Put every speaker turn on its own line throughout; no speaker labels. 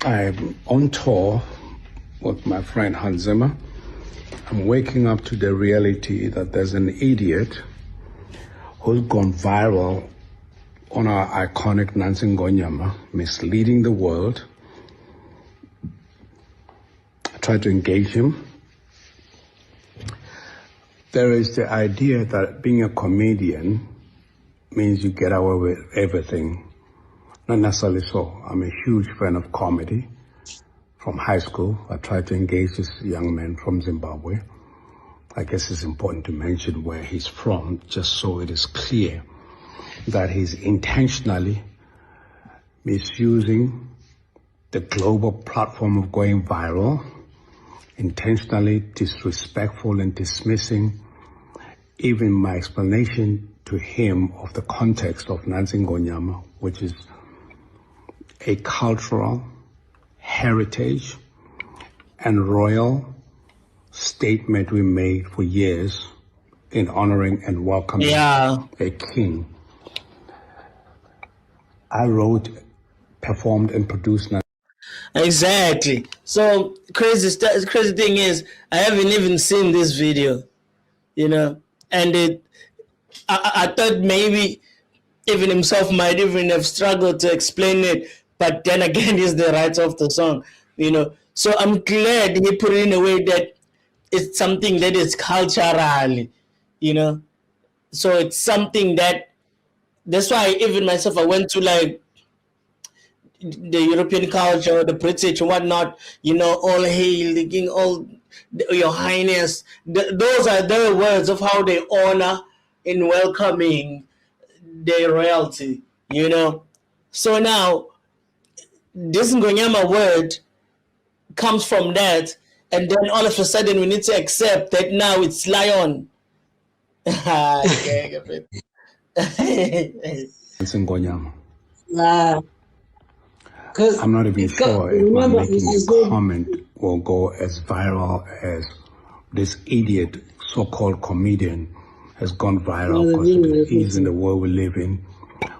I'm on tour with my friend Hans Zimmer. I'm waking up to the reality that there's an idiot who's gone viral on our iconic Nancy Ngonyama, misleading the world. I tried to engage him. There is the idea that being a comedian means you get away with everything. Not necessarily so. I'm a huge fan of comedy. From high school, I tried to engage this young man from Zimbabwe. I guess it's important to mention where he's from, just so it is clear that he's intentionally misusing the global platform of going viral, intentionally disrespectful and dismissing even my explanation to him of the context of Nancy Ngonyama, which is a cultural heritage and royal statement we made for years in honoring and welcoming a king. I wrote, performed, and produced.
Exactly. So crazy thing is, I haven't even seen this video, and I thought maybe even himself might even have struggled to explain it, but then again, it's the rights of the song, So I'm glad he put it in a way that it's something that is cultural, So it's something that's why even myself, I went to like the European culture, the British and whatnot, all hail the king, all your highness. Those are their words of how they honor in welcoming their royalty, So now, this Ngonyama word comes from that, and then all of a sudden we need to accept that now it's lion.
Ngonyama. I'm not even sure if my making a comment will go as viral as this idiot so-called comedian has gone viral, because it is in the world we live in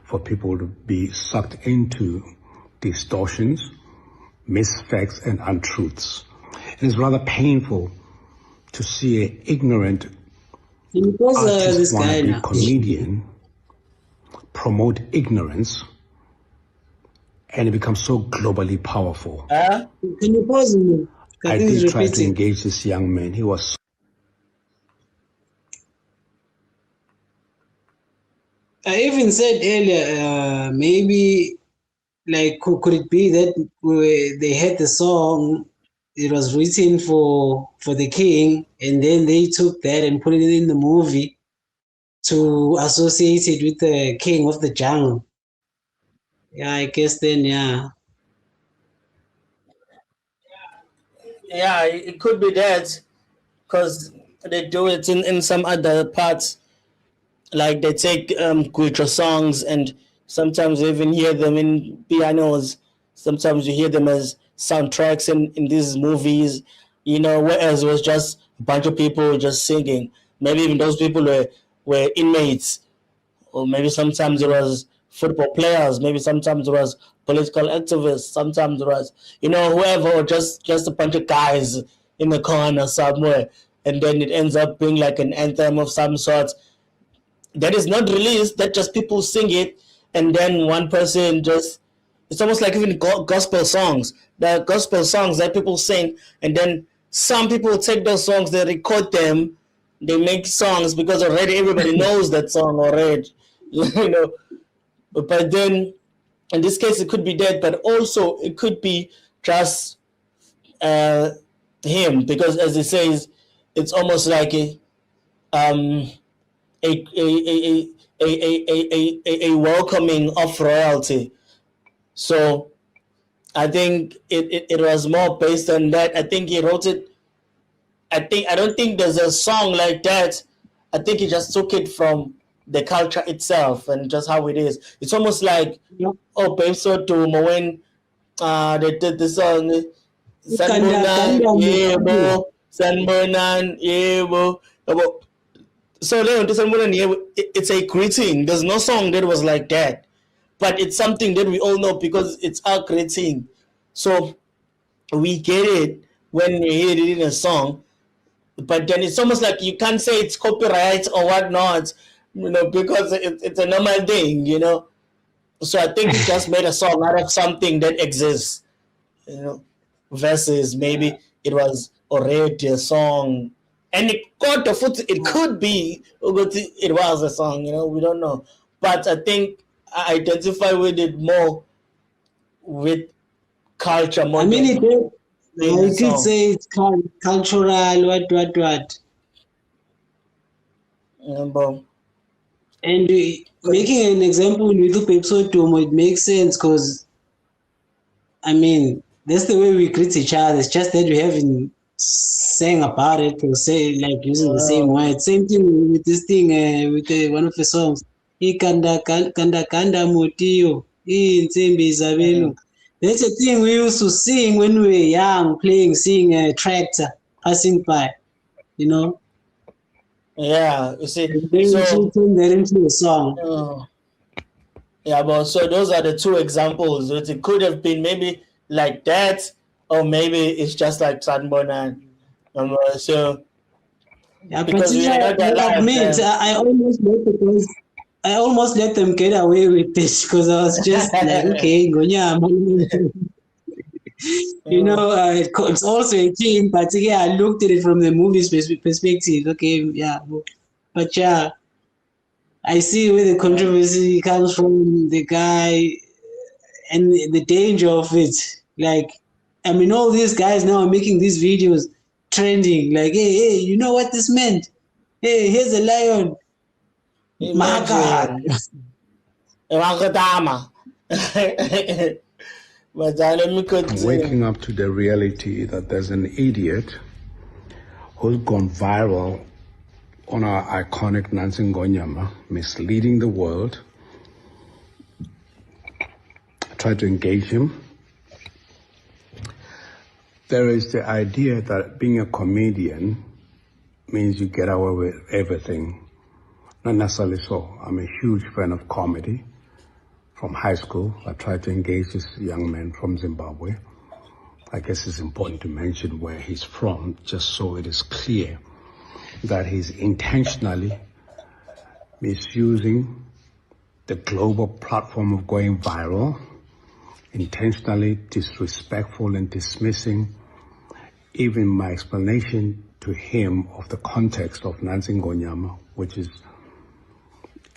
for people to be sucked into distortions, misfacts, and untruths. It is rather painful to see an ignorant artist wannabe comedian promote ignorance, and it becomes so globally powerful.
Can you pause me?
I did try to engage this young man. He was.
I even said earlier, maybe, like, could it be that they had the song, it was written for the king, and then they took that and put it in the movie to associate it with the king of the jungle? Yeah, I guess then, yeah.
Yeah, it could be that, because they do it in some other parts. Like they take Guitar songs, and sometimes you even hear them in pianos. Sometimes you hear them as soundtracks in these movies, whereas it was just a bunch of people just singing. Maybe even those people were inmates, or maybe sometimes it was football players, maybe sometimes it was political activists, sometimes it was, whoever, or just a bunch of guys in the corner somewhere. And then it ends up being like an anthem of some sort that is not released, that just people sing it, and then one person just, it's almost like even gospel songs. The gospel songs that people sing, and then some people take those songs, they record them, they make songs because already everybody knows that song already, But then, in this case, it could be that, but also it could be just him, because as he says, it's almost like a welcoming of royalty. So I think it was more based on that. I think he wrote it. I don't think there's a song like that. I think he just took it from the culture itself and just how it is. It's almost like, babe, so to when they did the song Sanbonan Yebo, Sanbonan Yebo. So it's a greeting. There's no song that was like that, but it's something that we all know because it's our greeting. So we get it when we hear it in a song, but then it's almost like you can't say it's copyright or whatnot, because it's a normal thing, So I think he just made a song out of something that exists, versus maybe it was already a song, and it could be it was a song, we don't know. But I think I identify with it more with culture more than playing a
I could
song.
say it's cultural, what.
But
And making an example with episode 2, it makes sense because, that's the way we greet each other. It's just that we haven't sang about it or say like using the same word. Same thing with this thing with one of the songs. Kanda mutio. That's a thing we used to sing when we were young, seeing a tractor passing by,
yeah, you see,
And then she
so
turned that into a song.
yeah, but so those are the two examples. It could have been maybe like that, or maybe it's just like Sanbona. So
Yeah, but
because we are not
I
alive
admit,
then.
I almost let them get away with this because I was just like, okay, Gonyama. It's also a thing, but yeah, I looked at it from the movie's perspective. Okay, yeah, but yeah, I see where the controversy comes from, the guy, and the danger of it. Like, all these guys now are making these videos trending. Like, hey, you know what this meant? Hey, here's a lion. My God.
Imagine. Wakatama. But let me
I'm
continue.
waking up to the reality that there's an idiot who's gone viral on our iconic Nancy Ngonyama, misleading the world. I tried to engage him. There is the idea that being a comedian means you get away with everything. Not necessarily so. I'm a huge fan of comedy. From high school, I tried to engage this young man from Zimbabwe. I guess it's important to mention where he's from, just so it is clear that he's intentionally misusing the global platform of going viral, intentionally disrespectful and dismissing even my explanation to him of the context of Nancy Ngonyama, which is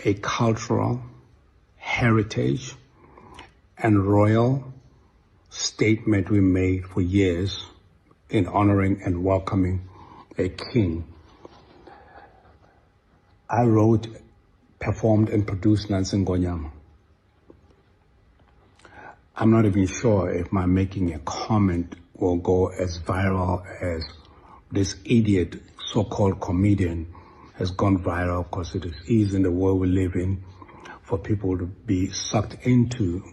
a cultural heritage and royal statement we made for years in honoring and welcoming a king. I wrote, performed, and produced Nancy Ngonyama. I'm not even sure if my making a comment will go as viral as this idiot so-called comedian has gone viral, because it is easy in the world we live in for people to be sucked into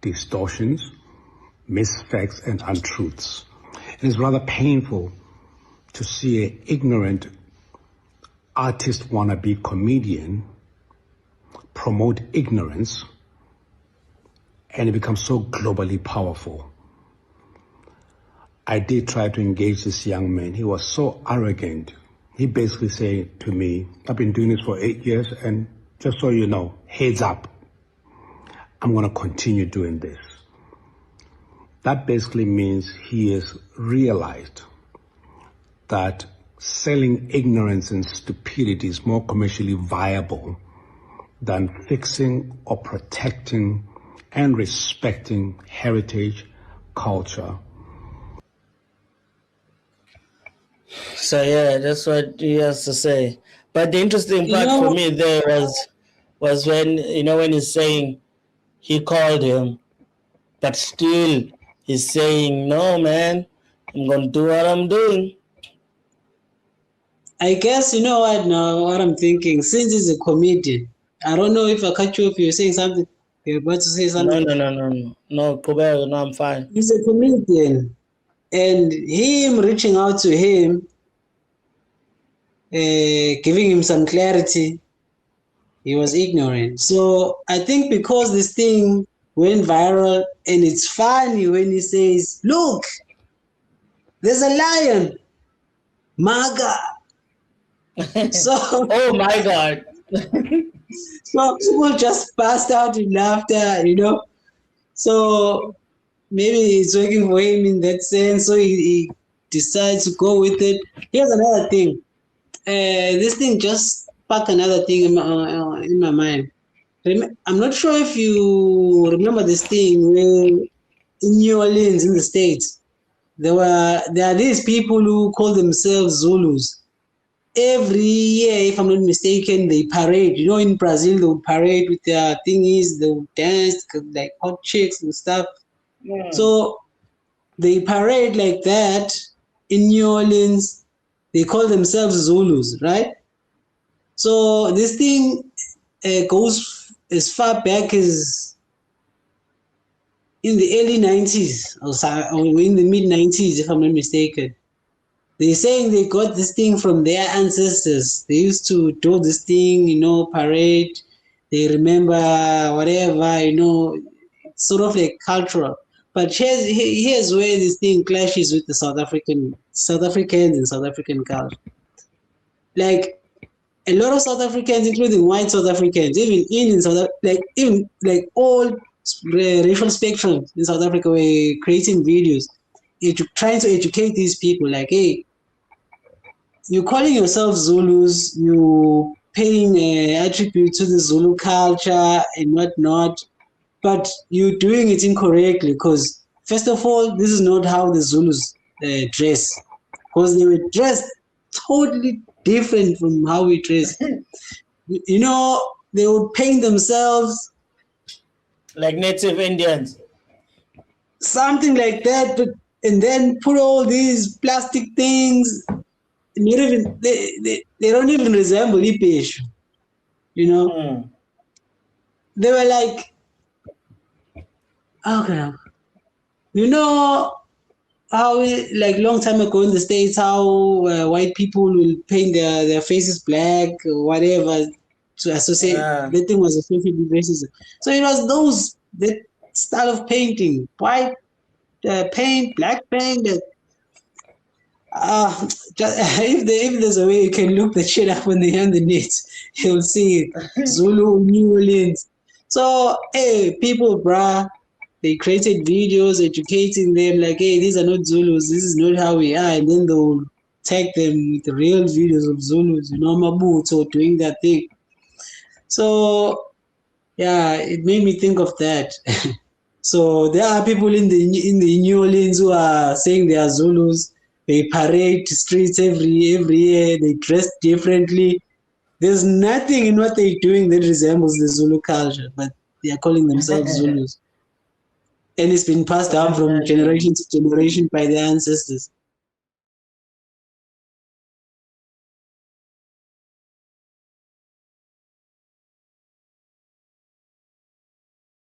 distortions, misfacts, and untruths. It is rather painful to see an ignorant artist wannabe comedian promote ignorance, and it becomes so globally powerful. I did try to engage this young man. He was so arrogant. He basically said to me, I've been doing this for 8 years, and just so you know, heads up, I'm going to continue doing this. That basically means he has realized that selling ignorance and stupidity is more commercially viable than fixing or protecting and respecting heritage, culture.
So yeah, that's what he has to say. But the interesting part for me there was when when he's saying he called him, but still he's saying, no man, I'm gonna do what I'm doing.
I guess you know what now, what I'm thinking. Since he's a comedian, I don't know if I catch you if you're saying something. You're about to say something.
No, Kobe, no, I'm fine.
He's a comedian, and him reaching out to him, giving him some clarity, he was ignorant. So I think because this thing went viral, and it's funny when he says, "Look, there's a lion, Maga." So,
oh my God.
so people just burst out in laughter, you know. So maybe it's working for him in that sense. So he decides to go with it. Here's another thing. This thing just sparked another thing in my mind. I'm not sure if you remember this thing where in New Orleans in the States, there are these people who call themselves Zulus. Every year, if I'm not mistaken, they parade. You know, in Brazil, they would parade with their thingies, they would dance like hot chicks and stuff.
Yeah.
So they parade like that in New Orleans. They call themselves Zulus, right? So this thing goes as far back as in the early 90s or in the mid 90s, if I'm not mistaken. They're saying they got this thing from their ancestors. They used to do this thing, you know, parade. They remember whatever, you know, it's sort of like cultural. But here's where this thing clashes with the South Africans and South African culture. Like a lot of South Africans, including white South Africans, even all racial spectrum in South Africa, were creating videos, trying to educate these people. Like, hey, you're calling yourself Zulus, you paying attribute to the Zulu culture and whatnot, but you're doing it incorrectly because, first of all, this is not how the Zulus dress, because they were dressed totally different from how we dress. You know, they would paint themselves
like native Indians,
something like that, and then put all these plastic things. Not even they don't even resemble Ipesh, you know. They were like, okay, you know how like long time ago in the States, how white people will paint their faces black or whatever to associate. That thing was associated with racism. So it was that style of painting, white paint, black paint. If there's a way you can look the shit up on the net, you'll see it. Zulu, New Orleans. So, hey, people, bruh, they created videos educating them like, hey, these are not Zulus, this is not how we are. And then they'll tag them with the real videos of Zulus, you know, Mabuto doing that thing. So, yeah, it made me think of that. So there are people in the New Orleans who are saying they are Zulus. They parade streets every year. They dress differently. There's nothing in what they're doing that resembles the Zulu culture, but they are calling themselves Zulus. And it's been passed down from generation to generation by their ancestors.